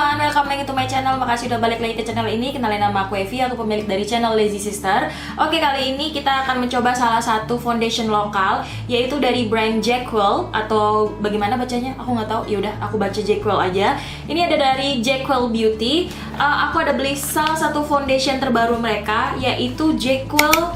everyone, welcome back to my channel. Makasih udah balik lagi ke channel ini. Kenalin, nama aku Evi, aku pemilik dari channel Lazy Sister. Oke, kali ini kita akan mencoba salah satu foundation lokal, yaitu dari brand Jackwell, atau bagaimana bacanya? Aku nggak tahu. Yaudah, aku baca Jackwell aja. Ini ada dari Jackwell Beauty. Aku ada beli salah satu foundation terbaru mereka, yaitu Jackwell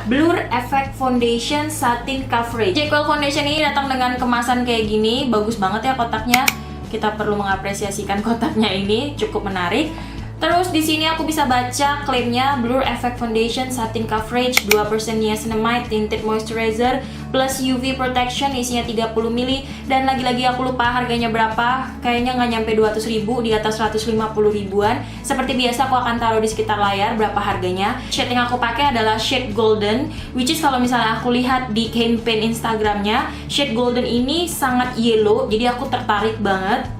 Blur Effect Foundation Satin Coverage. Jackwell Foundation ini datang dengan kemasan kayak gini, bagus banget ya kotaknya. Kita perlu mengapresiasikan kotaknya, ini cukup menarik. Terus di sini aku bisa baca klaimnya, Blur Effect Foundation Satin Coverage 2% niacinamide Tinted Moisturizer plus UV Protection, isinya 30 ml. Dan lagi-lagi aku lupa harganya berapa, kayaknya nggak nyampe 200 ribu, di atas 150 ribuan. Seperti biasa aku akan taruh di sekitar layar berapa harganya. Shade yang aku pakai adalah shade golden, which is kalau misalnya aku lihat di campaign Instagramnya, shade golden ini sangat yellow, jadi aku tertarik banget.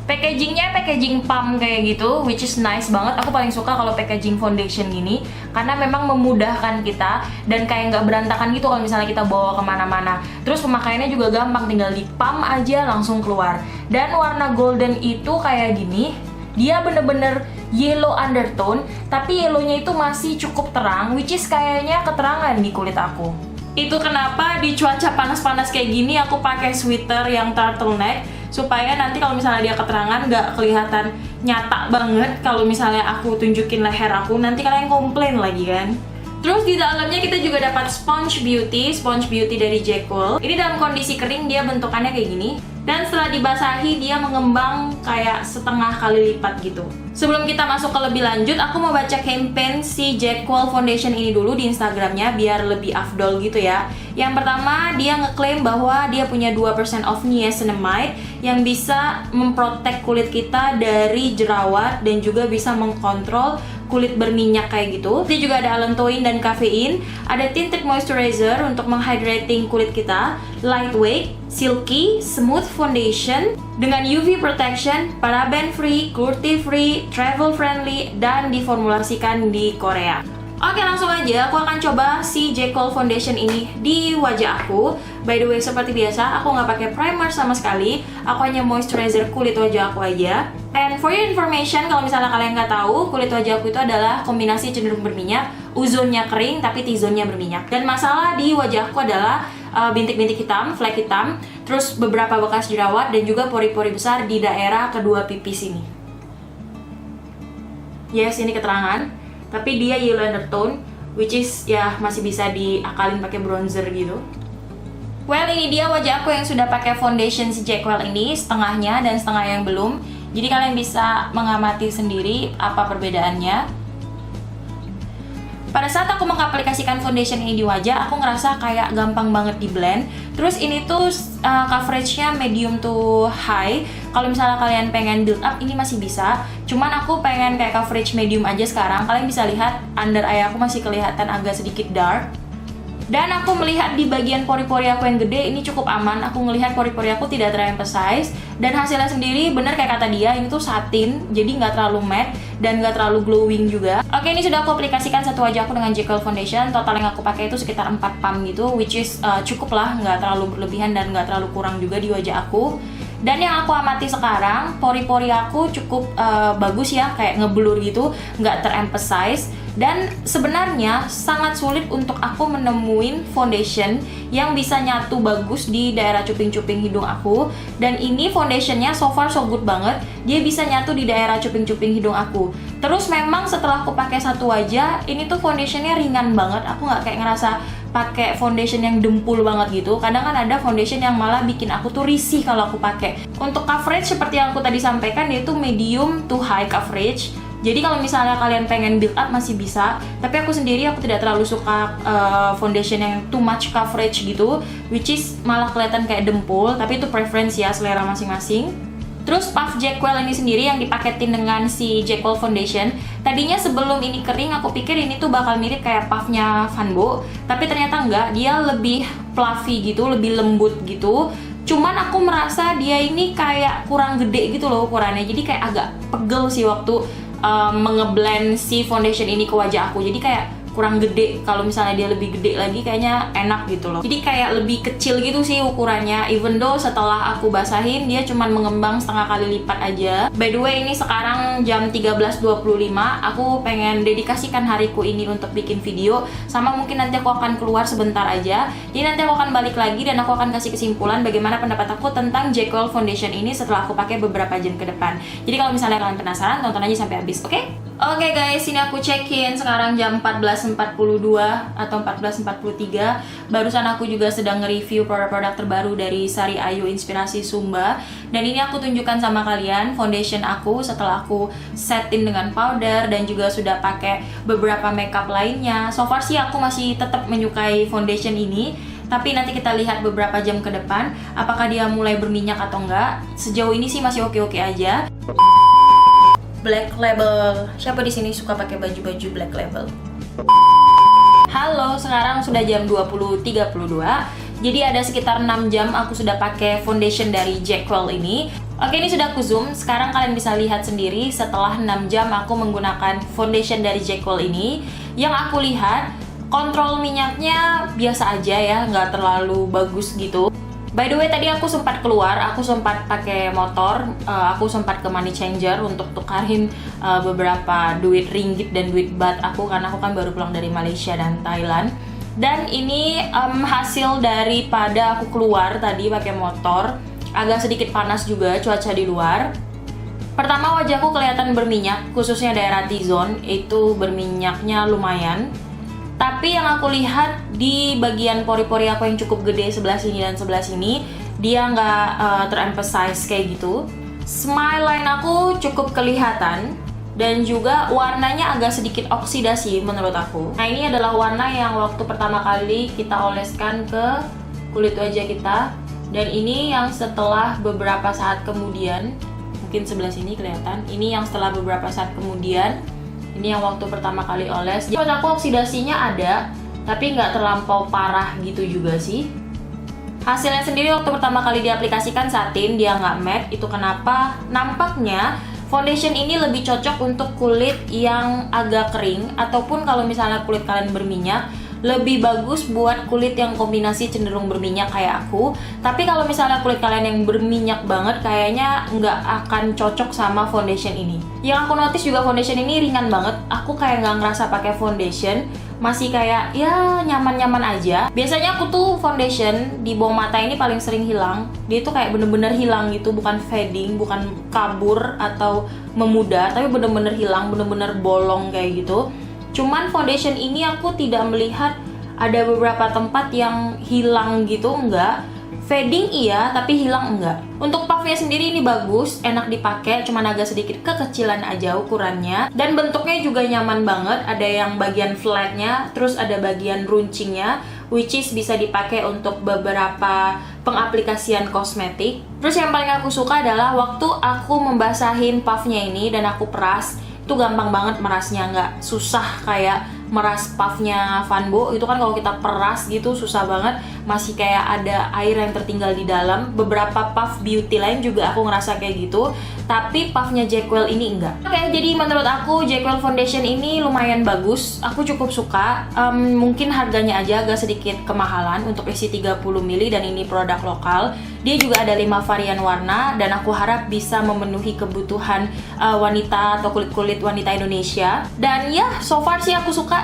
Packagingnya packaging pump kayak gitu, which is nice banget. Aku paling suka kalau packaging foundation gini, karena memang memudahkan kita dan kayak nggak berantakan gitu kalau misalnya kita bawa kemana-mana. Terus pemakaiannya juga gampang, tinggal di pump aja langsung keluar. Dan warna golden itu kayak gini, dia bener-bener yellow undertone, tapi yellownya itu masih cukup terang, which is kayaknya keterangan di kulit aku. Itu kenapa di cuaca panas-panas kayak gini aku pakai sweater yang turtleneck, supaya nanti kalau misalnya dia keterangan nggak kelihatan nyata banget. Kalau misalnya aku tunjukin leher aku, nanti kalian komplain lagi kan. Terus di dalamnya kita juga dapat sponge beauty dari Jackwell. Ini dalam kondisi kering dia bentukannya kayak gini, dan setelah dibasahi dia mengembang kayak setengah kali lipat gitu. Sebelum kita masuk ke lebih lanjut, aku mau baca campaign si Jackwell Foundation ini dulu di Instagramnya biar lebih afdol gitu ya. Yang pertama, dia ngeklaim bahwa dia punya 2% of niacinamide yang bisa memprotek kulit kita dari jerawat dan juga bisa mengkontrol kulit berminyak kayak gitu. Dia juga ada allantoin dan kafein, ada tinted moisturizer untuk menghydrating kulit kita, lightweight, silky, smooth foundation dengan UV protection, paraben free, cruelty free, travel friendly, dan diformulasikan di Korea. Oke, langsung aja aku akan coba si Jackwell Foundation ini di wajah aku. By the way, seperti biasa aku nggak pakai primer sama sekali, aku hanya moisturizer kulit wajah aku aja. And for your information, kalau misalnya kalian nggak tahu, kulit wajah aku itu adalah kombinasi cenderung berminyak, U-zone-nya kering tapi T-zone-nya berminyak. Dan masalah di wajahku adalah bintik-bintik hitam, flek hitam, terus beberapa bekas jerawat, dan juga pori-pori besar di daerah kedua pipi sini. Yes, ini keterangan, tapi dia yellow undertone, which is ya masih bisa diakalin pakai bronzer gitu. Well, ini dia wajah aku yang sudah pakai foundation si Jackwell ini, setengahnya dan setengah yang belum. Jadi kalian bisa mengamati sendiri apa perbedaannya. Pada saat aku mengaplikasikan foundation ini di wajah, aku ngerasa kayak gampang banget di blend. Terus ini tuh coveragenya medium to high. Kalau misalnya kalian pengen build up, ini masih bisa. Cuman aku pengen kayak coverage medium aja sekarang. Kalian bisa lihat under eye aku masih kelihatan agak sedikit dark. Dan aku melihat di bagian pori-pori aku yang gede ini cukup aman. Aku ngelihat pori-pori aku tidak teremphasize. Dan hasilnya sendiri bener kayak kata dia, ini tuh satin, jadi nggak terlalu matte dan nggak terlalu glowing juga. Oke, ini sudah aku aplikasikan satu wajah aku dengan Jackwell Foundation. Total yang aku pakai itu sekitar 4 pump gitu, which is cukup lah, nggak terlalu berlebihan dan nggak terlalu kurang juga di wajah aku. Dan yang aku amati sekarang, pori-pori aku cukup bagus ya, kayak ngeblur gitu, nggak teremphasize. Dan sebenarnya sangat sulit untuk aku menemuin foundation yang bisa nyatu bagus di daerah cuping-cuping hidung aku. Dan ini foundationnya so far so good banget, dia bisa nyatu di daerah cuping-cuping hidung aku. Terus memang setelah aku pakai satu wajah, ini tuh foundationnya ringan banget. Aku nggak kayak ngerasa pakai foundation yang dempul banget gitu. Kadang kan ada foundation yang malah bikin aku tuh risih kalau aku pakai. Untuk coverage seperti yang aku tadi sampaikan, dia tuh medium to high coverage. Jadi kalau misalnya kalian pengen build up masih bisa, tapi aku sendiri aku tidak terlalu suka foundation yang too much coverage gitu, which is malah kelihatan kayak dempul, tapi itu preference ya, selera masing-masing. Terus puff Jackwell ini sendiri yang dipaketin dengan si Jackwell Foundation, tadinya sebelum ini kering aku pikir ini tuh bakal mirip kayak puffnya Fanbo, tapi ternyata enggak, dia lebih fluffy gitu, lebih lembut gitu. Cuman aku merasa dia ini kayak kurang gede gitu loh ukurannya, jadi kayak agak pegel sih waktu mengeblend si foundation ini ke wajah aku. Jadi kayak kurang gede. Kalau misalnya dia lebih gede lagi kayaknya enak gitu loh. Jadi kayak lebih kecil gitu sih ukurannya. Even though setelah aku basahin dia cuman mengembang setengah kali lipat aja. By the way, ini sekarang jam 13.25. Aku pengen dedikasikan hariku ini untuk bikin video. Sama mungkin nanti aku akan keluar sebentar aja. Jadi nanti aku akan balik lagi dan aku akan kasih kesimpulan bagaimana pendapat aku tentang Jackwell Foundation ini setelah aku pakai beberapa jam ke depan. Jadi kalau misalnya kalian penasaran, tonton aja sampai habis, oke? Oke guys, ini aku check-in sekarang jam 14.42 atau 14.43. Barusan aku juga sedang nge-review produk-produk terbaru dari Sari Ayu Inspirasi Sumba. Dan ini aku tunjukkan sama kalian foundation aku setelah aku setin dengan powder dan juga sudah pakai beberapa makeup lainnya. So far sih aku masih tetap menyukai foundation ini. Tapi nanti kita lihat beberapa jam ke depan apakah dia mulai berminyak atau enggak. Sejauh ini sih masih oke-oke aja. Black Label. Siapa di sini suka pakai baju-baju Black Label? Halo, sekarang sudah jam 20.32. Jadi ada sekitar 6 jam aku sudah pakai foundation dari Jackwell ini. Oke, ini sudah aku zoom. Sekarang kalian bisa lihat sendiri setelah 6 jam aku menggunakan foundation dari Jackwell ini. Yang aku lihat kontrol minyaknya biasa aja ya, nggak terlalu bagus gitu. By the way, tadi aku sempat keluar, aku sempat pakai motor, aku sempat ke money changer untuk tukarin beberapa duit ringgit dan duit baht aku karena aku kan baru pulang dari Malaysia dan Thailand. Dan ini hasil daripada aku keluar tadi pakai motor. Agak sedikit panas juga cuaca di luar. Pertama, wajahku kelihatan berminyak, khususnya daerah T-zone itu berminyaknya lumayan. Tapi yang aku lihat di bagian pori-pori aku yang cukup gede sebelah sini dan sebelah sini, dia nggak teremphasize kayak gitu. Smile line aku cukup kelihatan dan juga warnanya agak sedikit oksidasi menurut aku. Nah, ini adalah warna yang waktu pertama kali kita oleskan ke kulit wajah kita. Dan ini yang setelah beberapa saat kemudian, mungkin sebelah sini kelihatan, ini yang setelah beberapa saat kemudian. Ini yang waktu pertama kali oles. Jadi menurut aku oksidasinya ada, tapi nggak terlampau parah gitu juga sih. Hasilnya sendiri waktu pertama kali diaplikasikan satin, dia nggak matte. Itu kenapa? Nampaknya foundation ini lebih cocok untuk kulit yang agak kering, ataupun kalau misalnya kulit kalian berminyak, lebih bagus buat kulit yang kombinasi cenderung berminyak kayak aku. Tapi kalau misalnya kulit kalian yang berminyak banget, kayaknya nggak akan cocok sama foundation ini. Yang aku notice juga foundation ini ringan banget. Aku kayak nggak ngerasa pakai foundation, masih kayak ya nyaman-nyaman aja. Biasanya aku tuh foundation di bawah mata ini paling sering hilang. Dia tuh kayak bener-bener hilang gitu, bukan fading, bukan kabur atau memudar, tapi bener-bener hilang, bener-bener bolong kayak gitu. Cuman foundation ini aku tidak melihat ada beberapa tempat yang hilang gitu, enggak. Fading iya, tapi hilang enggak. Untuk puffnya sendiri ini bagus, enak dipakai, cuman agak sedikit kekecilan aja ukurannya. Dan bentuknya juga nyaman banget, ada yang bagian flatnya, terus ada bagian runcingnya, which is bisa dipakai untuk beberapa pengaplikasian kosmetik. Terus yang paling aku suka adalah waktu aku membasahin puffnya ini dan aku peras, itu gampang banget merasnya, nggak susah kayak meras puffnya Vanbo. Itu kan kalau kita peras gitu susah banget, masih kayak ada air yang tertinggal di dalam. Beberapa puff beauty lain juga aku ngerasa kayak gitu, tapi puffnya Jackwell ini enggak. Oke, jadi menurut aku Jackwell Foundation ini lumayan bagus, aku cukup suka. Mungkin harganya aja agak sedikit kemahalan untuk isi 30 ml dan ini produk lokal. Dia juga ada 5 varian warna dan aku harap bisa memenuhi kebutuhan wanita atau kulit-kulit wanita Indonesia. Dan ya, so far sih aku suka.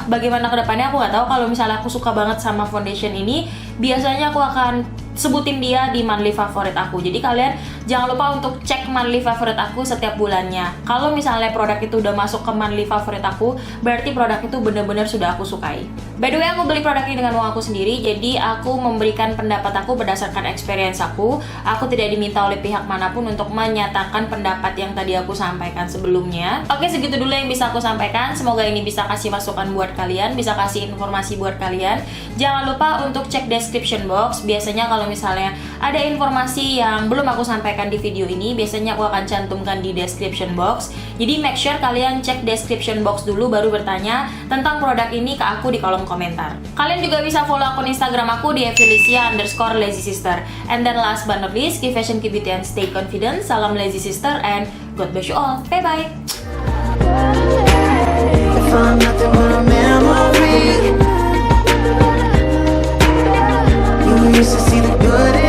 Bagaimana kedepannya aku nggak tahu. Kalau misalnya aku suka banget sama foundation ini, biasanya aku akan sebutin dia di monthly favorit aku. Jadi kalian jangan lupa untuk cek monthly favorit aku setiap bulannya. Kalau misalnya produk itu udah masuk ke monthly favorit aku, berarti produk itu benar-benar sudah aku sukai. By the way, aku beli produk ini dengan uang aku sendiri, jadi aku memberikan pendapat aku berdasarkan experience aku. Aku tidak diminta oleh pihak manapun untuk menyatakan pendapat yang tadi aku sampaikan sebelumnya. Oke, segitu dulu yang bisa aku sampaikan. Semoga ini bisa kasih masukan buat kalian, bisa kasih informasi buat kalian. Jangan lupa untuk cek description box. Biasanya kalau misalnya ada informasi yang belum aku sampaikan di video ini, biasanya aku akan cantumkan di description box. Jadi make sure kalian cek description box dulu baru bertanya tentang produk ini ke aku di kolom komentar. Kalian juga bisa follow akun Instagram aku di @felicia_lazysister. And then last but not least, keep fashion, keep beauty, and stay confident. Salam Lazy Sister and God bless you all. Bye bye. find nothing but a memory. You used to see the good